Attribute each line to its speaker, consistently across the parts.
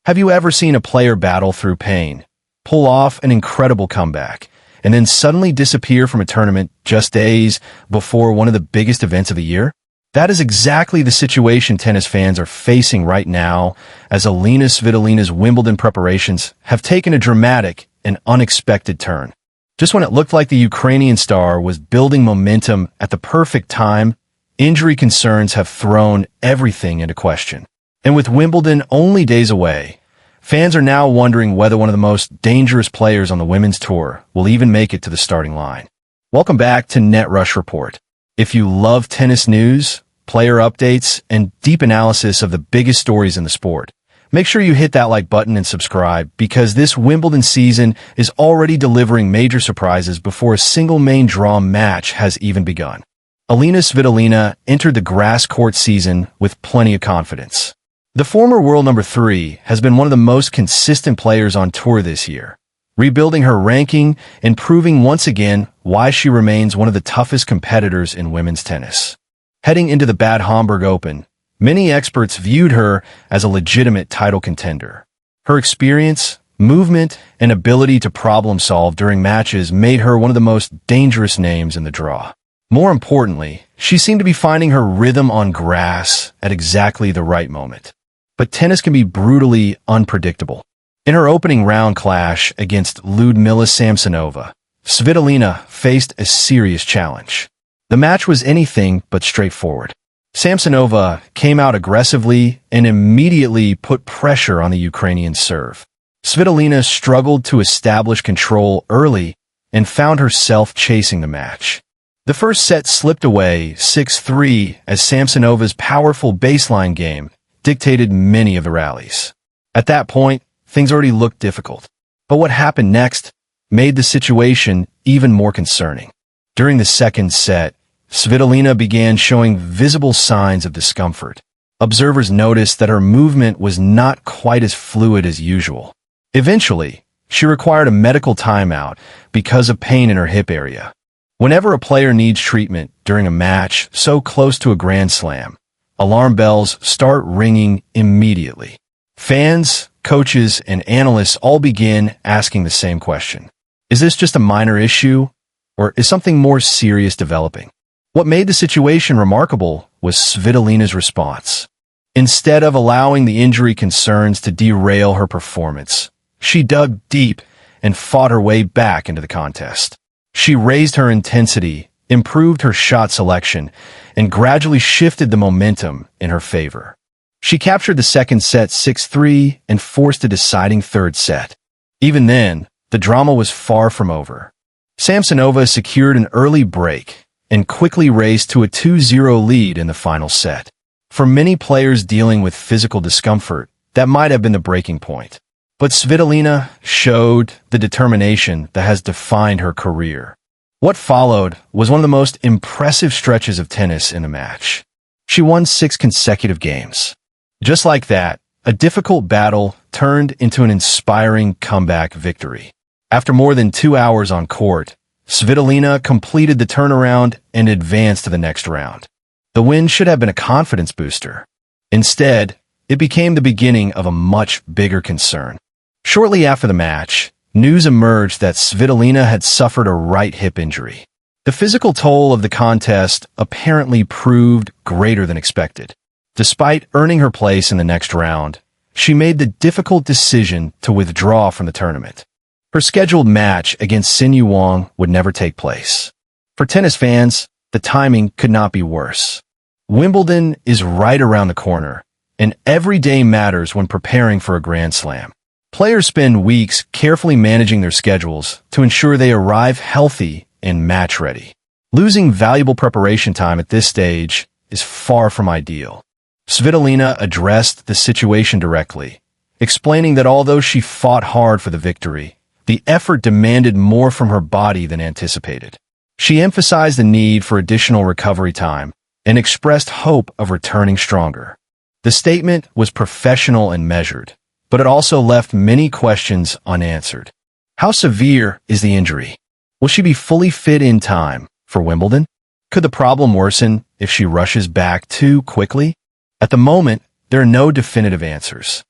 Speaker 1: Have you ever seen a player battle through pain, pull off an incredible comeback, and then suddenly disappear from a tournament just days before one of the biggest events of the year? That is exactly the situation tennis fans are facing right now, as Elina Svitolina's Wimbledon preparations have taken a dramatic and unexpected turn. Just when it looked like the Ukrainian star was building momentum at the perfect time, injury concerns have thrown everything into question. And with Wimbledon only days away, fans are now wondering whether one of the most dangerous players on the women's tour will even make it to the starting line. Welcome back to NetRush Report. If you love tennis news, player updates, and deep analysis of the biggest stories in the sport, make sure you hit that like button and subscribe, because this Wimbledon season is already delivering major surprises before a single main draw match has even begun. Elina Svitolina entered the grass court season with plenty of confidence. The former world number 3 has been one of the most consistent players on tour this year, rebuilding her ranking and proving once again why she remains one of the toughest competitors in women's tennis. Heading into the Bad Homburg Open, many experts viewed her as a legitimate title contender. Her experience, movement, and ability to problem-solve during matches made her one of the most dangerous names in the draw. More importantly, she seemed to be finding her rhythm on grass at exactly the right moment. But tennis can be brutally unpredictable. In her opening round clash against Liudmila Samsonova, Svitolina faced a serious challenge. The match was anything but straightforward. Samsonova came out aggressively and immediately put pressure on the Ukrainian serve. Svitolina struggled to establish control early and found herself chasing the match. The first set slipped away 6-3 as Samsonova's powerful baseline game dictated many of the rallies. At that point, things already looked difficult. But what happened next made the situation even more concerning. During the second set, Svitolina began showing visible signs of discomfort. Observers noticed that her movement was not quite as fluid as usual. Eventually, she required a medical timeout because of pain in her hip area. Whenever a player needs treatment during a match so close to a Grand Slam, alarm bells start ringing immediately. Fans, coaches, and analysts all begin asking the same question. Is this just a minor issue, or is something more serious developing? What made the situation remarkable was Svitolina's response. Instead of allowing the injury concerns to derail her performance, she dug deep and fought her way back into the contest. She raised her intensity, improved her shot selection, and gradually shifted the momentum in her favor. She captured the second set 6-3 and forced a deciding third set. Even then, the drama was far from over. Samsonova secured an early break and quickly raced to a 2-0 lead in the final set. For many players dealing with physical discomfort, that might have been the breaking point. But Svitolina showed the determination that has defined her career. What followed was one of the most impressive stretches of tennis in a match. She won 6 consecutive games. Just like that, a difficult battle turned into an inspiring comeback victory. After more than 2 hours on court, Svitolina completed the turnaround and advanced to the next round. The win should have been a confidence booster. Instead, it became the beginning of a much bigger concern. Shortly after the match, news emerged that Svitolina had suffered a right hip injury. The physical toll of the contest apparently proved greater than expected. Despite earning her place in the next round, she made the difficult decision to withdraw from the tournament. Her scheduled match against Xin Yuang would never take place. For tennis fans, the timing could not be worse. Wimbledon is right around the corner, and every day matters when preparing for a Grand Slam. Players spend weeks carefully managing their schedules to ensure they arrive healthy and match-ready. Losing valuable preparation time at this stage is far from ideal. Svitolina addressed the situation directly, explaining that although she fought hard for the victory, the effort demanded more from her body than anticipated. She emphasized the need for additional recovery time and expressed hope of returning stronger. The statement was professional and measured, but it also left many questions unanswered. How severe is the injury? Will she be fully fit in time for Wimbledon? Could the problem worsen if she rushes back too quickly? At the moment, there are no definitive answers.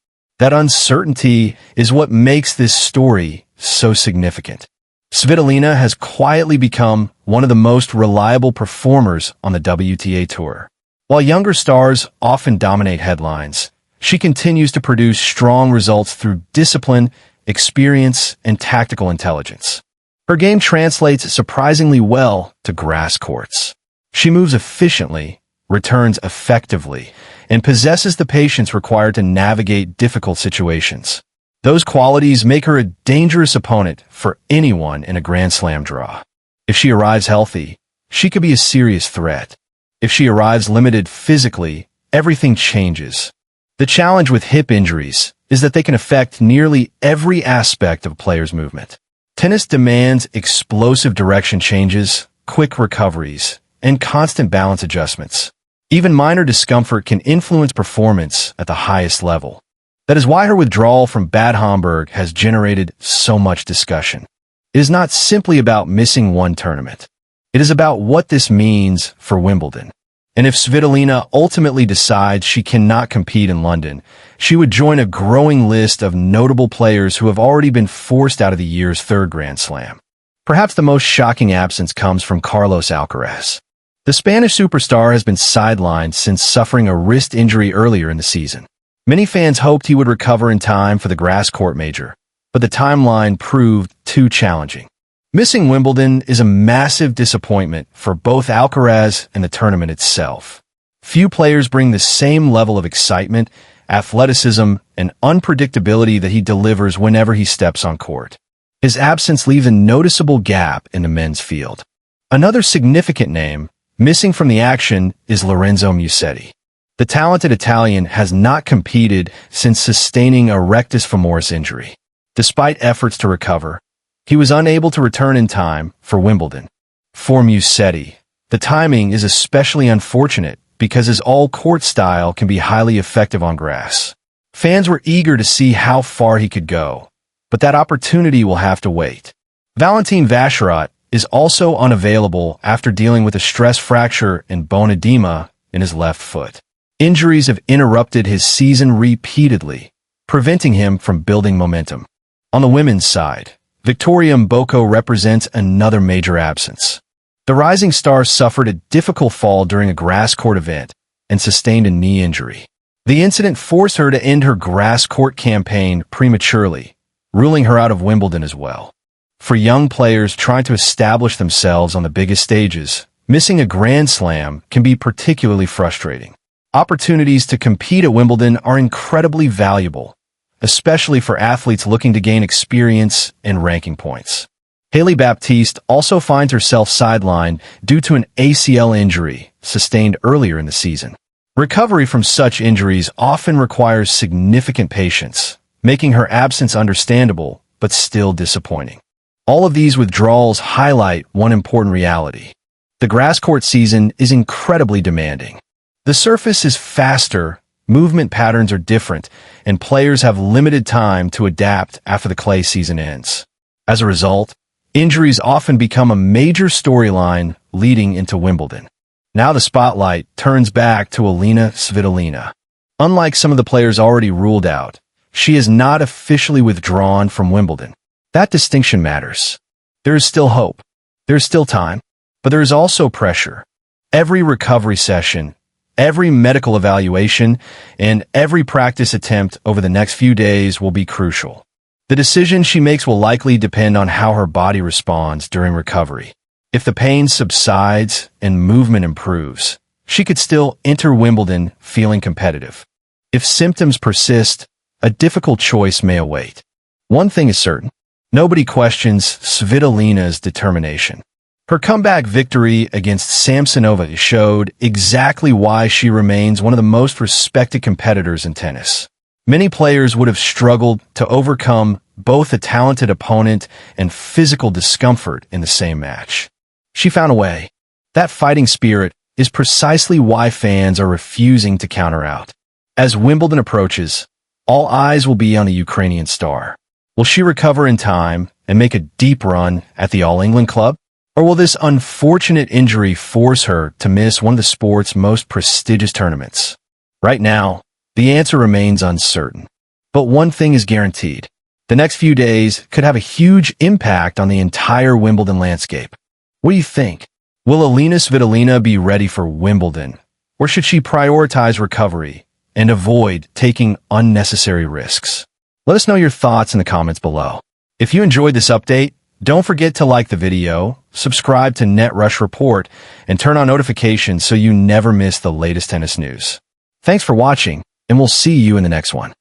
Speaker 1: That uncertainty is what makes this story so significant. Svitolina has quietly become one of the most reliable performers on the WTA Tour. While younger stars often dominate headlines, she continues to produce strong results through discipline, experience, and tactical intelligence. Her game translates surprisingly well to grass courts. She moves efficiently, returns effectively, and possesses the patience required to navigate difficult situations. Those qualities make her a dangerous opponent for anyone in a Grand Slam draw. If she arrives healthy, she could be a serious threat. If she arrives limited physically, everything changes. The challenge with hip injuries is that they can affect nearly every aspect of a player's movement. Tennis demands explosive direction changes, quick recoveries, and constant balance adjustments. Even minor discomfort can influence performance at the highest level. That is why her withdrawal from Bad Homburg has generated so much discussion. It is not simply about missing one tournament. It is about what this means for Wimbledon. And if Svitolina ultimately decides she cannot compete in London, she would join a growing list of notable players who have already been forced out of the year's third Grand Slam. Perhaps the most shocking absence comes from Carlos Alcaraz. The Spanish superstar has been sidelined since suffering a wrist injury earlier in the season. Many fans hoped he would recover in time for the grass court major, but the timeline proved too challenging. Missing Wimbledon is a massive disappointment for both Alcaraz and the tournament itself. Few players bring the same level of excitement, athleticism, and unpredictability that he delivers whenever he steps on court. His absence leaves a noticeable gap in the men's field. Another significant name missing from the action is Lorenzo Musetti. The talented Italian has not competed since sustaining a rectus femoris injury. Despite efforts to recover, he was unable to return in time for Wimbledon. For Musetti, the timing is especially unfortunate because his all-court style can be highly effective on grass. Fans were eager to see how far he could go, but that opportunity will have to wait. Valentin Vacherot is also unavailable after dealing with a stress fracture and bone edema in his left foot. Injuries have interrupted his season repeatedly, preventing him from building momentum. On the women's side, Victoria Mboko represents another major absence. The rising star suffered a difficult fall during a grass court event and sustained a knee injury. The incident forced her to end her grass court campaign prematurely, ruling her out of Wimbledon as well. For young players trying to establish themselves on the biggest stages, missing a Grand Slam can be particularly frustrating. Opportunities to compete at Wimbledon are incredibly valuable, especially for athletes looking to gain experience and ranking points. Hailey Baptiste also finds herself sidelined due to an ACL injury sustained earlier in the season. Recovery from such injuries often requires significant patience, making her absence understandable but still disappointing. All of these withdrawals highlight one important reality. The grass court season is incredibly demanding. The surface is faster, movement patterns are different, and players have limited time to adapt after the clay season ends. As a result, injuries often become a major storyline leading into Wimbledon. Now the spotlight turns back to Elina Svitolina. Unlike some of the players already ruled out, she is not officially withdrawn from Wimbledon. That distinction matters. There is still hope. There is still time, but there is also pressure. Every recovery session, every medical evaluation, and every practice attempt over the next few days will be crucial. The decision she makes will likely depend on how her body responds during recovery. If the pain subsides and movement improves, she could still enter Wimbledon feeling competitive. If symptoms persist, a difficult choice may await. One thing is certain. Nobody questions Svitolina's determination. Her comeback victory against Samsonova showed exactly why she remains one of the most respected competitors in tennis. Many players would have struggled to overcome both a talented opponent and physical discomfort in the same match. She found a way. That fighting spirit is precisely why fans are refusing to count her out. As Wimbledon approaches, all eyes will be on the Ukrainian star. Will she recover in time and make a deep run at the All England club? Or will this unfortunate injury force her to miss one of the sport's most prestigious tournaments? Right now, the answer remains uncertain. But one thing is guaranteed. The next few days could have a huge impact on the entire Wimbledon landscape. What do you think? Will Elina Svitolina be ready for Wimbledon? Or should she prioritize recovery and avoid taking unnecessary risks? Let us know your thoughts in the comments below. If you enjoyed this update, don't forget to like the video, subscribe to NetRush Report, and turn on notifications so you never miss the latest tennis news. Thanks for watching, and we'll see you in the next one.